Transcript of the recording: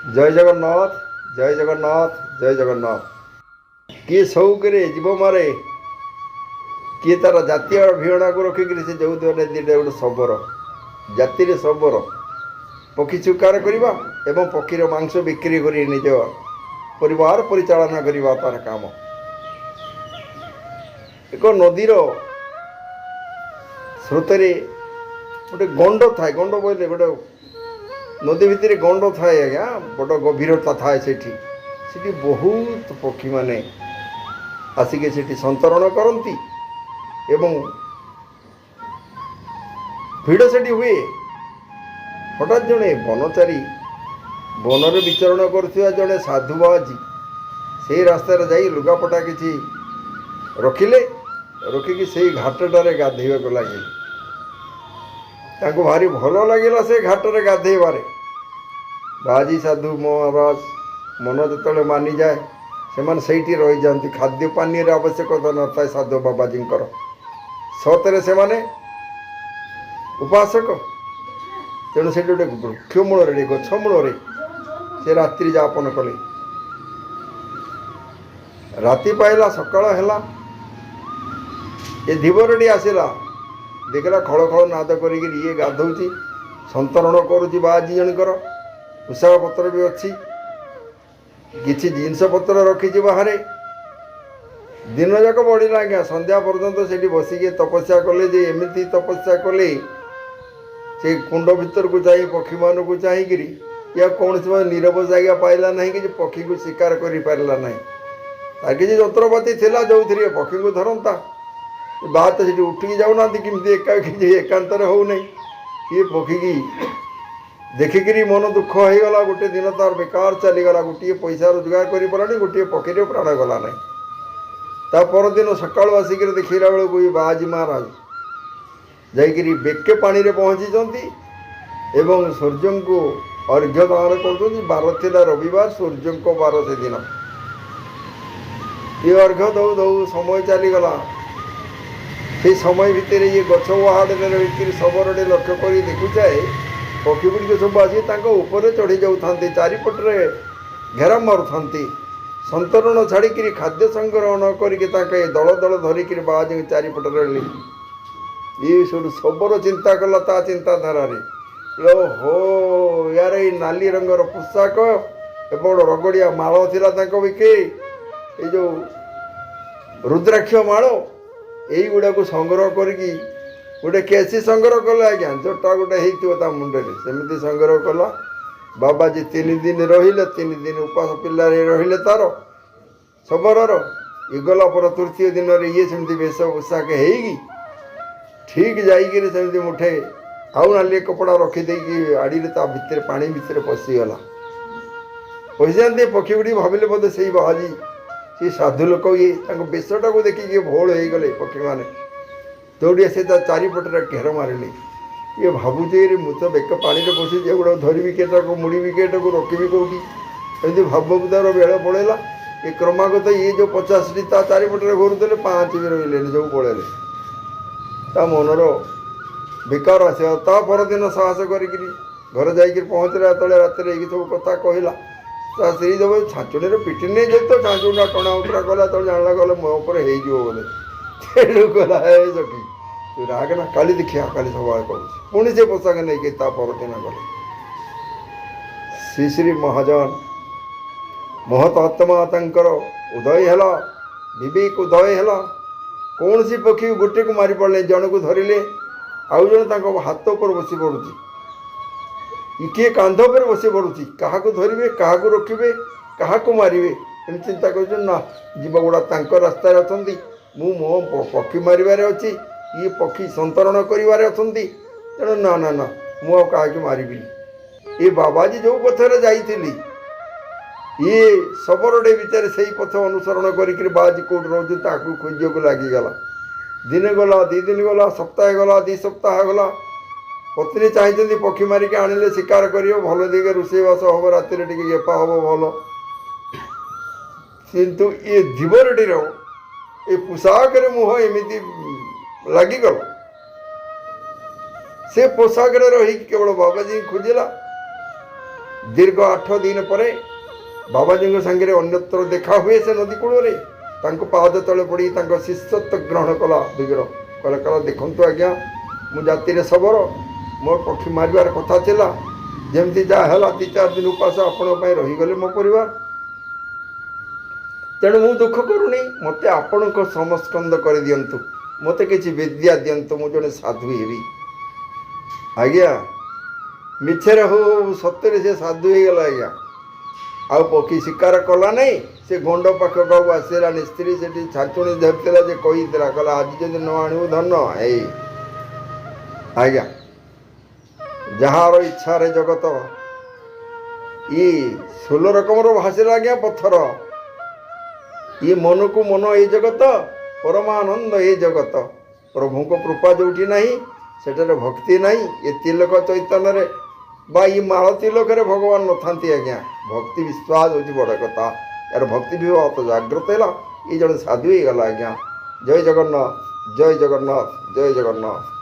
ଜୟ ଜଗନ୍ନାଥ, ଜୟ ଜଗନ୍ନାଥ, ଜୟ ଜଗନ୍ନାଥ। କିଏ ସଉକରେ ଯିବ ମାରେ, କିଏ ତାର ଜାତୀୟ ଭିଅଣାକୁ ରଖିକିରି ସେ ଯଉଦିନ ଦିଟା ଗୋଟେ ଶବର, ଜାତିରେ ଶବର ପକ୍ଷୀ ଶିକାର କରିବା ଏବଂ ପକ୍ଷୀର ମାଂସ ବିକ୍ରି କରି ନିଜ ପରିବାର ପରିଚାଳନା କରିବା ତାର କାମ। ଏକ ନଦୀର ସ୍ରୋତରେ ଗୋଟେ ଗଣ୍ଡ ଥାଏ। ଗଣ୍ଡ ବୋଇଲେ ଗୋଟେ ନଦୀ ଭିତରେ ଗଣ୍ଡ ଥାଏ ଆଜ୍ଞା, ବଡ଼ ଗଭୀରତା ଥାଏ ସେଠି। ସେଠି ବହୁତ ପକ୍ଷୀମାନେ ଆସିକି ସେଠି ସନ୍ତରଣ କରନ୍ତି ଏବଂ ଭିଡ଼ ସେଠି ହୁଏ। ହଠାତ୍ ଜଣେ ବନଚାରୀ, ବନରେ ବିଚରଣ କରୁଥିବା ଜଣେ ସାଧୁ ବାବାଜୀ ସେଇ ରାସ୍ତାରେ ଯାଇ ଲୁଗାପଟା କିଛି ରଖିଲେ, ରଖିକି ସେଇ ଘାଟଟାରେ ଗାଧୋଇବାକୁ ଲାଗିଲେ। ତାଙ୍କୁ ଭାରି ଭଲ ଲାଗିଲା ସେ ଘାଟରେ ଗାଧୋଇବାରେ। ବାବାଜୀ ସାଧୁ ମହାରାଜ ମନ ଯେତେବେଳେ ମାନିଯାଏ ସେମାନେ ସେଇଠି ରହିଯାଆନ୍ତି। ଖାଦ୍ୟ ପାନୀୟର ଆବଶ୍ୟକତା ନଥାଏ ସାଧୁ ବାବାଜୀଙ୍କର। ସତରେ ସେମାନେ ଉପାସକ, ତେଣୁ ସେଠି ଗୋଟେ ବୃକ୍ଷ ମୂଳରେ, ଗଛ ମୂଳରେ ସେ ରାତ୍ରି ଯାପନ କଲେ। ରାତି ପାଇଲା, ସକାଳ ହେଲା, ଏ ଧୀବରଟି ଆସିଲା, ଦେଖିଲା ଖଳ ଖଳ ନାଦ କରିକିରି ଇଏ ଗାଧୋଉଛି, ସନ୍ତରଣ କରୁଛି ବାବାଜୀ ଜଣଙ୍କର। ପୋଷାକ ପତ୍ର ବି ଅଛି, କିଛି ଜିନିଷ ପତ୍ର ରଖିଛି ବାହାରେ। ଦିନଯାକ ବଢ଼ିଲା ଆଜ୍ଞା, ସନ୍ଧ୍ୟା ପର୍ଯ୍ୟନ୍ତ ସେଠି ବସିକି ତପସ୍ୟା କଲେ। ଯେ ଏମିତି ତପସ୍ୟା କଲେ ସେ କୁଣ୍ଡ ଭିତରକୁ ଯାଇ ପକ୍ଷୀମାନଙ୍କୁ ଚାହିଁକିରି ଇଏ କୌଣସି ନୀରବ ଜାଗା ପାଇଲା ନାହିଁ, କିଛି ପକ୍ଷୀକୁ ଶିକାର କରିପାରିଲା ନାହିଁ। ତାର କିଛି ଯନ୍ତ୍ରପାତି ଥିଲା ଯେଉଁଥିରେ ପକ୍ଷୀକୁ ଧରନ୍ତା, ବାହାତ ସେଠି ଉଠିକି ଯାଉନାହାନ୍ତି, କେମିତି କିଛି ଏକାନ୍ତରେ ହେଉନାହିଁ। ଇଏ ପକ୍ଷୀକି ଦେଖିକିରି ମନ ଦୁଃଖ ହେଇଗଲା। ଗୋଟେ ଦିନ ତାର ବେକାର ଚାଲିଗଲା। ଗୋଟିଏ ପଇସା ରୋଜଗାର କରିପାରିଲାନି, ଗୋଟିଏ ପକ୍ଷୀରେ ପ୍ରାଣ ଗଲା ନାହିଁ। ତା ପରଦିନ ସକାଳୁ ଆସିକିରି ଦେଖିଲା ବେଳକୁ ଏ ବାବାଜୀ ମହାରାଜ ଯାଇକିରି ବେକେ ପାଣିରେ ପହଞ୍ଚିଛନ୍ତି ଏବଂ ସୂର୍ଯ୍ୟଙ୍କୁ ଅର୍ଘ୍ୟ ଦାନ କରୁଛନ୍ତି। ବାର ଥିଲା ରବିବାର, ସୂର୍ଯ୍ୟଙ୍କ ବାର ସେଦିନ। ଏ ଅର୍ଘ୍ୟ ଦଉ ଦଉ ସମୟ ଚାଲିଗଲା। ସେଇ ସମୟ ଭିତରେ ଇଏ ଗଛ ବାହାଡ଼ରେ ରହିକିରି ଶବରଟେ ଲକ୍ଷ୍ୟ କରି ଦେଖୁଥାଏ, ପକ୍ଷୀ ଗୁଡ଼ିକ ସବୁ ଆସି ତାଙ୍କ ଉପରେ ଚଢ଼ି ଯାଉଥାନ୍ତି, ଚାରିପଟରେ ଘେରା ମାରୁଥାନ୍ତି। ସନ୍ତରଣ ଛାଡ଼ିକିରି ଖାଦ୍ୟ ସଂଗ୍ରହ ନ କରିକି ତାଙ୍କେ ଦଳ ଦଳ ଧରିକିରି ବାବାଜୀଙ୍କ ଚାରିପଟରେ ରହିଲେ। ଇଏ ସେଠୁ ଶବର ଚିନ୍ତା କଲା ତା ଚିନ୍ତାଧାରାରେ, ଓହୋ ୟାର ଏଇ ନାଲି ରଙ୍ଗର ପୋଷାକ ଏବଂ ରଗଡ଼ିଆ ମାଳ ଥିଲା ତାଙ୍କ ବିକେ, ଏଇ ଯେଉଁ ରୁଦ୍ରାକ୍ଷ ମାଳ, ଏଇଗୁଡ଼ାକୁ ସଂଗ୍ରହ କରିକି ଗୋଟେ କେସି ସଂଗ୍ରହ କଲା ଆଜ୍ଞା, ଜଟା ଗୋଟେ ହେଇଥିବ ତା ମୁଣ୍ଡରେ, ସେମିତି ସଂଗ୍ରହ କଲା। ବାବାଜୀ 3 ଦିନ ରହିଲେ, 3 ଦିନ ଉପାସ ପିଲାରେ ରହିଲେ ତାର ଶବରର। ଇଏ ଗଲା ପରେ ତୃତୀୟ ଦିନରେ ଇଏ ସେମିତି ବେଶ ପୋଷାକ ହେଇକି ଠିକ୍ ଯାଇକିରି ସେମିତି ମୁଠେ ଆଉ ନାଲି କପଡ଼ା ରଖିଦେଇକି ଆଡ଼ିରେ ତା ଭିତରେ ପାଣି ଭିତରେ ପଶିଗଲା। ପଶିଯାଆନ୍ତି ପକ୍ଷୀ ଗୁଡ଼ିକ ଭାବିଲେ ବୋଧେ ସେଇ ବାବାଜୀ, ସେ ସାଧୁ ଲୋକ। ଇଏ ତାଙ୍କ ବେଶଟାକୁ ଦେଖିକି ଭୋଳ ହେଇଗଲେ ପକ୍ଷୀମାନେ। ଦୌଡ଼ି ଆସି ତା ଚାରିପଟରେ ଘେର ମାରିଲେ। ଇଏ ଭାବୁଛି ରେ ମୁଁ ତ ବେକ ପାଣିରେ ପଶିଛି, ଏଗୁଡ଼ାକ ଧରିବି କେଟାକୁ, ମୁଡ଼ିବି କେଟାକୁ, ରଖିବି କେଉଁଠି, ଏମିତି ଭାବକୁ ତାର ବେଳ ପଳେଇଲା। ଏ କ୍ରମାଗତ ଇଏ ଯେଉଁ 50ଟି ତା ଚାରିପଟରେ ଘୁରୁଥିଲେ, 5 ବି ରହିଲେନି, ସବୁ ପଳେଇଲେ। ତା ମନର ବେକାର ଆସିବା। ତା ପରଦିନ ସାହସ କରିକିରି ଘରେ ଯାଇକିରି ପହଞ୍ଚିଲା। ଯେତେବେଳେ ରାତିରେ ଏଇ ସବୁ କଥା କହିଲା, ତା ସ୍ତ୍ରୀ ଦେବ ଛାଞ୍ଚୁଣିରେ ପିଟି ନେଇ ଯେତ ଛାଞ୍ଚୁଣିଟା ଟଣା ଉତରା କଲା, ତଳେ ଜାଣିଲା ଗଲେ ମୋ ଉପରେ ହେଇଯିବ ବୋଲେ। ତେଣୁ କହିଲା ହେ ସଖୀ ତୁ ରାଗ ନା, କାଲି ଦେଖିବା, କାଲି ସବୁବେଳେ କହୁଛି। ପୁଣି ସେ ପୋଷାକ ନେଇକି ତା ପରଦିନ ଗଲେ। ଶ୍ରୀ ଶ୍ରୀ ମହାଜନ ମହତ ଆତ୍ମା ତାଙ୍କର ଉଦୟ ହେଲା, ବିବେକ ଉଦୟ ହେଲା। କୌଣସି ପକ୍ଷୀ ଗୋଟିଏକୁ ମାରି ପାରିଲେ, ଜଣକୁ ଧରିଲେ ଆଉ ଜଣେ ତାଙ୍କ ହାତ ଉପରେ ବସି ପଡ଼ୁଛି, କିଏ କାନ୍ଧ ଉପରେ ବସି ପଡ଼ୁଛି। କାହାକୁ ଧରିବେ, କାହାକୁ ରଖିବେ, କାହାକୁ ମାରିବେ, ଏମିତି ଚିନ୍ତା କରୁଛନ୍ତି। ନା, ଜୀବଗୁଡ଼ା ତାଙ୍କ ରାସ୍ତାରେ ଅଛନ୍ତି, ମୁଁ ମୋ ପକ୍ଷୀ ମାରିବାରେ ଅଛି, ଇଏ ପକ୍ଷୀ ସନ୍ତରଣ କରିବାରେ ଅଛନ୍ତି। ତେଣୁ ନା ନା ନା, ମୁଁ ଆଉ କାହାକୁ ମାରିବିନି। ଏ ବାବାଜୀ ଯେଉଁ ପଥରେ ଯାଇଥିଲି, ଇଏ ଶବରଟେ ଭିତରେ ସେଇ ପଥ ଅନୁସରଣ କରିକିରି ବାବାଜୀ କେଉଁଠି ରହୁଛି ତାକୁ ଖୋଜିବାକୁ ଲାଗିଗଲା। ଦିନେ ଗଲା, 2 ଦିନ ଗଲା, ସପ୍ତାହେ ଗଲା, 2 ସପ୍ତାହ ଗଲା। ପତ୍ନୀ ଚାହିଁଛନ୍ତି ପକ୍ଷୀ ମାରିକି ଆଣିଲେ ଶିକାର କରିବ, ଭଲ ଦିକେ ରୋଷେଇବାସ ହେବ, ରାତିରେ ଟିକେ ଗେପା ହେବ ଭଲ। କିନ୍ତୁ ଏ ଧୀବରଟିର ଏ ପୋଷାକରେ ମୁହଁ ଏମିତି ଲାଗିଗଲା, ସେ ପୋଷାକରେ ରହିକି କେବଳ ବାବାଜୀ ଖୋଜିଲା। दीर्घ 8 दिन पर बाबाजी सांगे अन्यत्र देखा हुए से नदी कूल पाद तले पड़ी शिष्यत्व ग्रहण कला विग्रह कहला कहला देखु आज्ञा मु जाति सबरो मोर पक्षी मारिबार कथा थिला जेमती जहाँ 3-4 दिन उपास आपण रहीगले मो परिवार तेणु मु दुख करूनी मत आपण समस्कंद कर दिंतु मत किसी विद्या दिंतु मु जड़े साधु हेबी आज्ञा मिछे हो सत्य से साधु हो गला आज्ञा आ पक्षी शिकार कला नहीं से गंड पाखक आसला स्त्री से छाचुणी धरला जे कही कहला आज जब न आणु धन है आज्ञा जार इच्छा रे जगत ये 16 रकम भाषा आज्ञा पत्थर ये मन को मन ये जगत परमानंद ये जगत प्रभु को कृपा जोटी नहीं सेठारे भक्ति नहीं ये तिलक चैतन्य बा ये माल तिलक भगवान न था आज्ञा भक्ति विश्वास हूँ बड़ कथा यार भक्ति भी बहुत जागृत है ये जन साधु ही गला आज्ञा जय जगन्नाथ जय जगन्नाथ जय जगन्नाथ।